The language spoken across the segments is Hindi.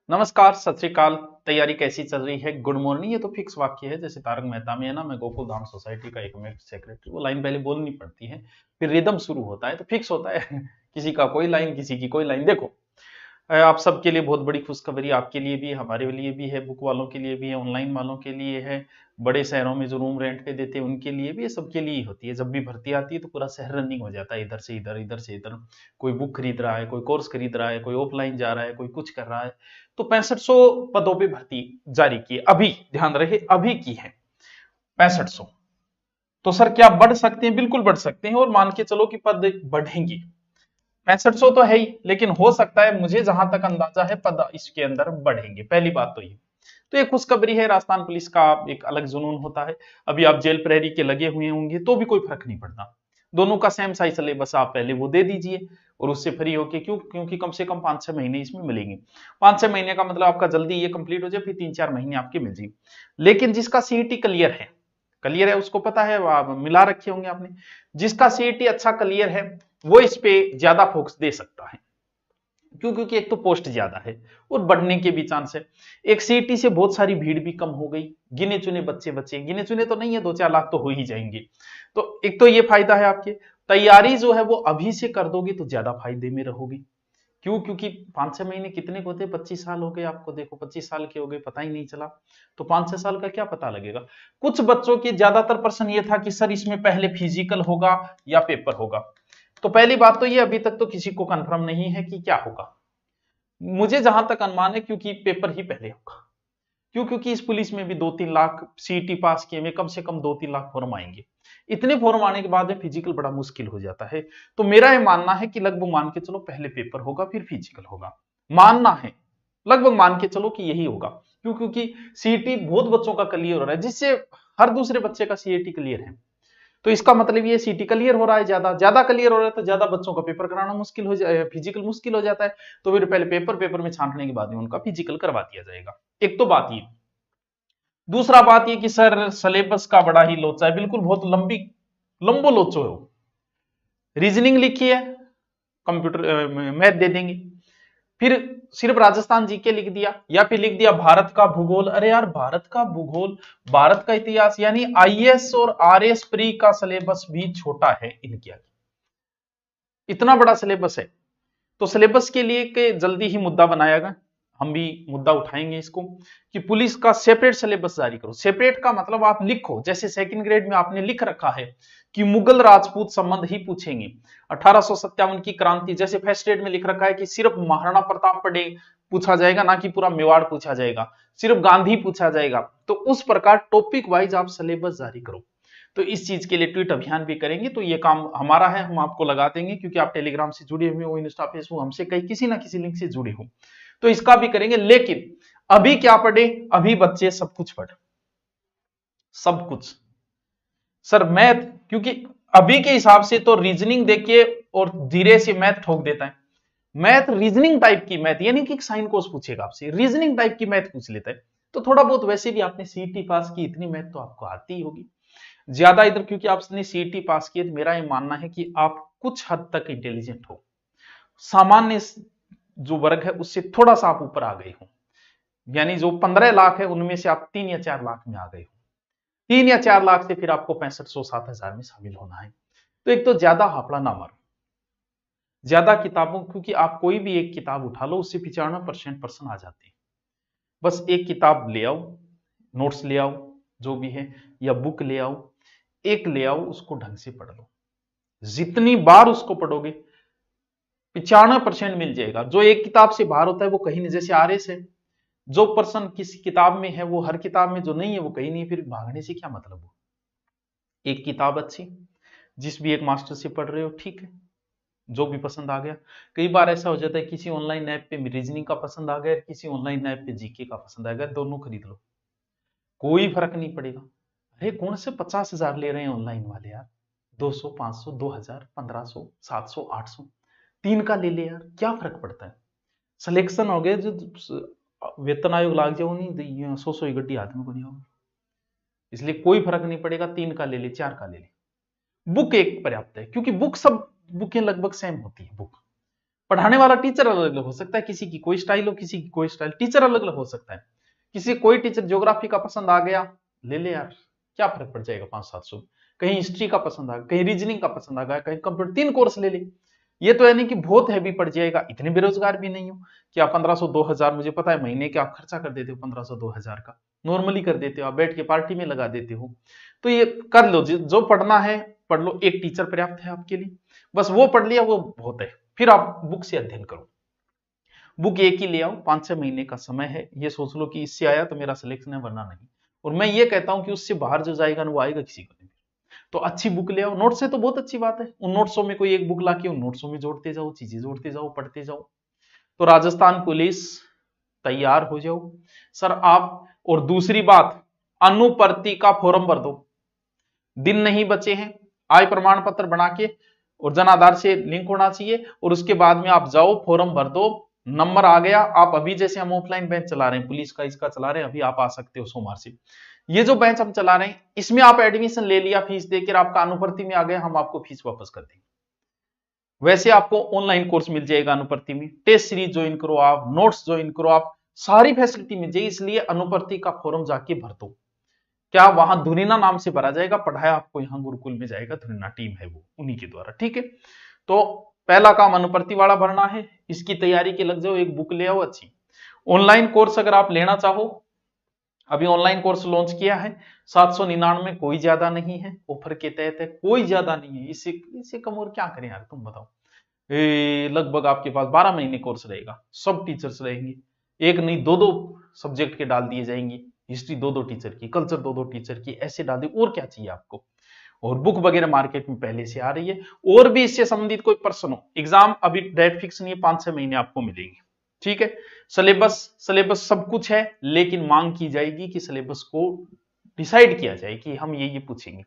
नमस्कार, सत श्री अकाल। तैयारी कैसी चल रही है? Good morning. ये तो फिक्स वाक्य है, जैसे तारक मेहता में है ना, मैं गोकुल धाम सोसाइटी का एकमेव सेक्रेटरी। वो लाइन पहले बोलनी पड़ती है, फिर रिदम शुरू होता है तो फिक्स होता है। किसी का कोई लाइन, किसी की कोई लाइन। देखो, आप सबके लिए बहुत बड़ी खुशखबरी, आपके लिए भी, हमारे लिए भी है, बुक वालों के लिए भी है, ऑनलाइन वालों के लिए है, बड़े शहरों में जो रूम रेंट पे देते हैं उनके लिए भी है, सबके लिए ही होती है। जब भी भर्ती आती है तो पूरा शहर रनिंग हो जाता है, इधर से इधर, इधर से इधर। कोई बुक खरीद रहा है, कोई कोर्स खरीद रहा है, कोई ऑफलाइन जा रहा है, कोई कुछ कर रहा है। तो 6500 पदों पे भर्ती जारी की है, अभी ध्यान रहे, अभी की है 6500। तो सर क्या बढ़ सकते हैं? बिल्कुल बढ़ सकते हैं, और मान के चलो कि पद बढ़ेंगे। 6500 तो है ही, लेकिन हो सकता है, मुझे जहां तक अंदाजा है, पद इसके अंदर बढ़ेंगे। पहली बात तो ये। तो एक खुशखबरी है, राजस्थान पुलिस का एक अलग जुनून होता है। अभी आप जेल प्रहरी के लगे हुए होंगे तो भी कोई फर्क नहीं पड़ता। दोनों का सेम साइज सिलेबस, आप पहले वो दे दीजिए और उससे फ्री होके, क्योंकि कम से कम 5-6 महीने इसमें मिलेंगे। 5-6 महीने का मतलब आपका जल्दी ये कंप्लीट हो जाए, फिर 3-4 महीने आपके मिल जाए। लेकिन जिसका सीईटी क्लियर है, उसको पता है, आप मिला रखे होंगे आपने। जिसका सीईटी अच्छा क्लियर है, वो इस पे ज्यादा फोकस दे सकता है। क्यों? क्योंकि एक तो पोस्ट ज्यादा है और बढ़ने के भी चांस है। एक सीईटी से बहुत सारी भीड़ भी कम हो गई, गिने चुने बच्चे बचे। गिने चुने तो नहीं है, 2-4 लाख तो हो ही जाएंगे। तो एक तो ये फायदा है आपके। तैयारी जो है वो अभी से कर दोगे तो ज्यादा फायदे में रहोगे। क्यों? क्योंकि 5-6 महीने कितने को होते? 25 साल हो गए आपको, देखो 25 साल के हो गए, पता ही नहीं चला। तो 5-6 साल का क्या पता लगेगा? कुछ बच्चों के ज्यादातर प्रश्न ये था कि सर इसमें पहले फिजिकल होगा या पेपर होगा। तो पहली बात तो ये, अभी तक तो किसी को कंफर्म नहीं है कि क्या होगा। मुझे जहां तक अनुमान है, क्योंकि पेपर ही पहले होगा। क्यों? क्योंकि इस पुलिस में भी 2-3 लाख सीईटी पास किए में कम से कम 2-3 लाख फॉर्म आएंगे। इतने फॉर्म आने के बाद में फिजिकल बड़ा मुश्किल हो जाता है। तो मेरा ये मानना है कि लगभग मान के चलो पहले पेपर होगा फिर फिजिकल होगा। मानना है, लगभग मान के चलो कि यही होगा। क्यों? क्योंकि सीईटी बहुत बच्चों का क्लियर हो रहा है, जिससे हर दूसरे बच्चे का सीईटी क्लियर है। तो इसका मतलब ये सीटी क्लियर हो रहा है, ज्यादा ज्यादा क्लियर हो रहा है, तो ज्यादा बच्चों का पेपर कराना मुश्किल हो जाए, फिजिकल मुश्किल हो जाता है। तो फिर पहले पेपर में छांटने के बाद में उनका फिजिकल करवा दिया जाएगा। एक तो बात ये। दूसरा बात ये कि सर सिलेबस का बड़ा ही लोचा है, बिल्कुल बहुत लंबो लोचो है। रीजनिंग लिखी है, कंप्यूटर मैथ दे देंगे। फिर सिर्फ राजस्थान जीके लिख दिया, या फिर लिख दिया भारत का भूगोल। अरे यार, भारत का भूगोल, भारत का इतिहास, यानी आईएएस और आरएस प्री का सिलेबस भी छोटा है इनके आगे। इतना बड़ा सिलेबस है। तो सिलेबस के लिए के जल्दी ही मुद्दा बनाया गया, हम भी मुद्दा उठाएंगे इसको, कि पुलिस का सेपरेट सिलेबस जारी करो। सेपरेट का मतलब आप लिखो, जैसे सेकंड ग्रेड में आपने लिख रखा है कि मुगल राजपूत संबंध ही पूछेंगे। 1857 की क्रांति, जैसे फर्स्ट ग्रेड में लिख रखा है कि सिर्फ महाराणा प्रताप पड़े पूछा जाएगा, ना कि पूरा मेवाड़ पूछा जाएगा, सिर्फ गांधी पूछा जाएगा। तो उस प्रकार टॉपिक वाइज आप सिलेबस जारी करो। तो इस चीज के लिए ट्वीट अभियान भी करेंगे, तो ये काम हमारा है, हम आपको लगा देंगे, क्योंकि आप टेलीग्राम से जुड़े हुए हो, इंस्टा फेसबुक हमसे कहीं किसी ना किसी लिंक से जुड़े हो। तो इसका भी करेंगे। लेकिन अभी क्या पढ़े? अभी बच्चे सब कुछ पढ़, सब कुछ। सर मैथ, क्योंकि अभी के हिसाब से तो रीजनिंग देखिए और धीरे से मैथ ठोक देता है। मैथ रीजनिंग टाइप की मैथ, यानी कि साइन कोस पूछेगा आपसे, रीजनिंग टाइप की मैथ पूछ लेता है। तो थोड़ा बहुत, वैसे भी आपने सीईटी पास की, इतनी मैथ तो आपको आती ही होगी ज्यादा इधर, क्योंकि आपने सीईटी पास की है। तो मेरा ये मानना है कि आप कुछ हद तक इंटेलिजेंट हो, सामान्य जो वर्ग है उससे थोड़ा सा आप ऊपर आ गए हो। यानी जो 15 लाख है उनमें से आप 3 या 4 लाख में आ गए हो। 3 या 4 लाख से फिर आपको 6500-7000 में शामिल होना है। तो एक तो ज्यादा हाफड़ा ना मारो, ज्यादा किताबों, क्योंकि आप कोई भी एक किताब उठा लो, उससे 95% प्रश्न आ जाते हैं। बस एक किताब ले आओ, नोट्स ले आओ, जो भी है, या बुक ले आओ, एक ले आओ, उसको ढंग से पढ़ लो। जितनी बार उसको पढ़ोगे 95% मिल जाएगा। जो एक किताब से बाहर होता है वो कहीं नहीं, जैसे आरएस है, जो पर्सन किसी किताब में है वो हर किताब में जो नहीं है वो कहीं नहीं, फिर भागने से क्या मतलब हो। एक किताब अच्छी, जिस भी एक मास्टर से पढ़ रहे हो, ठीक है, जो भी पसंद आ गया। कई बार ऐसा हो जाता है किसी ऑनलाइन ऐप पे रीजनिंग का पसंद आ गया, किसी ऑनलाइन ऐप पे जीके का पसंद आ गया, दोनों खरीद लो, कोई फर्क नहीं पड़ेगा। अरे कौन से 50,000 ले रहे हैं ऑनलाइन वाले यार? 200, 500, 2000, 1500, 700, 800, तीन का ले ले यार, क्या फर्क पड़ता है? सिलेक्शन हो गया, जो वेतन आयोग लाग जाओ नहीं, 100 ही गड्डी हाथ में को नहीं होगा। इसलिए कोई फर्क नहीं पड़ेगा, 3 का ले ले, 4 का ले ले। बुक एक पर्याप्त है, क्योंकि बुक सब बुकें लगभग सेम होती है। बुक पढ़ाने वाला टीचर अलग अलग हो सकता है, किसी की कोई स्टाइल हो, किसी की कोई स्टाइल, टीचर अलग अलग हो सकता है। किसी कोई टीचर ज्योग्राफी का पसंद आ गया, ले ले यार, क्या फर्क पड़ जाएगा 500-700। कहीं हिस्ट्री का पसंद आ गया, कहीं रीजनिंग का पसंद आ गया, कहीं कंप्यूटर, 3 कोर्स ले ले। ये तो यानी कि बहुत हैवी पड़ जाएगा। इतने बेरोजगार भी नहीं हो कि आप 1500-2000, मुझे पता है महीने के आप खर्चा कर देते हो 1500-2000 का, नॉर्मली कर देते हो, आप बैठ के पार्टी में लगा देते हो। तो ये कर लो, जो पढ़ना है पढ़ लो, एक टीचर पर्याप्त है आपके लिए, बस वो पढ़ लिया वो बहुत है। फिर आप बुक से अध्ययन करो, बुक एक ही ले आओ, 5-6 महीने का समय है, ये सोच लो कि इससे आया तो मेरा सिलेक्शन है, वरना नहीं। और मैं ये कहता हूं कि उससे बाहर जो जाएगा ना वो आएगा किसी को नहीं। तो अच्छी बुक ले आओ, नोट्स से तो बहुत अच्छी बात है, उन नोट्सों में कोई एक बुक लाके उन नोट्सों में जोड़ते जाओ, चीजें जोड़ते जाओ, पढ़ते जाओ। तो राजस्थान पुलिस तैयार हो जाओ सर आप। और दूसरी बात, अनुपर्ति का फॉर्म भर दो, दिन नहीं बचे हैं, आय प्रमाण पत्र बना के और जन आधार से लिंक होना चाहिए, और उसके बाद में आप जाओ फॉर्म भर दो, नंबर आ गया। आप अभी जैसे हम ऑफलाइन बैच चला रहे हैं, पुलिस का इसका चला रहे हैं, अभी आप आ सकते हो सोमवार से। ये जो बैच हम चला रहे हैं इसमें आप एडमिशन ले लिया, फीस देकर आपका अनुपर्ति में आ गया, हम आपको फीस वापस कर देंगे। वैसे आपको ऑनलाइन कोर्स मिल जाएगा अनुपर्ति में, टेस्ट सीरीज ज्वाइन करो आप, नोट्स ज्वाइन करो आप, सारी फैसिलिटी मिल जाएगी। इसलिए अनुपर्ति का फॉर्म जाके भर दो। क्या वहां धुरीना नाम से भरा जाएगा, पढ़ाया आपको यहाँ गुरुकुल में जाएगा, धुरीना टीम है वो, उन्हीं के द्वारा, ठीक है। तो पहला काम अनुपर्ति वाला भरना है, इसकी तैयारी के लग जाओ, एक बुक ले आओ अच्छी। ऑनलाइन कोर्स अगर आप लेना चाहो, अभी ऑनलाइन कोर्स लॉन्च किया है 799, कोई ज्यादा नहीं है, ऑफर के तहत है, कोई ज्यादा नहीं है। इससे कम और क्या करें यार, तुम बताओ। लगभग आपके पास 12 महीने कोर्स रहेगा, सब टीचर्स रहेंगे, एक नहीं 2-2 सब्जेक्ट के डाल दिए जाएंगे, हिस्ट्री 2-2 टीचर की, कल्चर 2-2 टीचर की, ऐसे डाल दी, और क्या चाहिए आपको। और बुक वगैरह मार्केट में पहले से आ रही है। और भी इससे संबंधित कोई प्रश्न हो, एग्जाम अभी डेट फिक्स नहीं है, 5-6 महीने आपको मिलेंगे, ठीक है। सिलेबस सब कुछ है, लेकिन मांग की जाएगी कि सिलेबस को डिसाइड किया जाए कि हम ये पूछेंगे।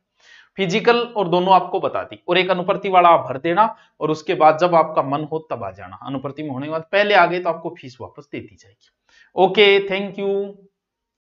फिजिकल और दोनों आपको बता दी, और एक अनुपर्ति वाला आप भर देना, और उसके बाद जब आपका मन हो तब आ जाना। अनुपर्ति में होने के बाद पहले आ गए तो आपको फीस वापस दे दी जाएगी। Okay, thank you.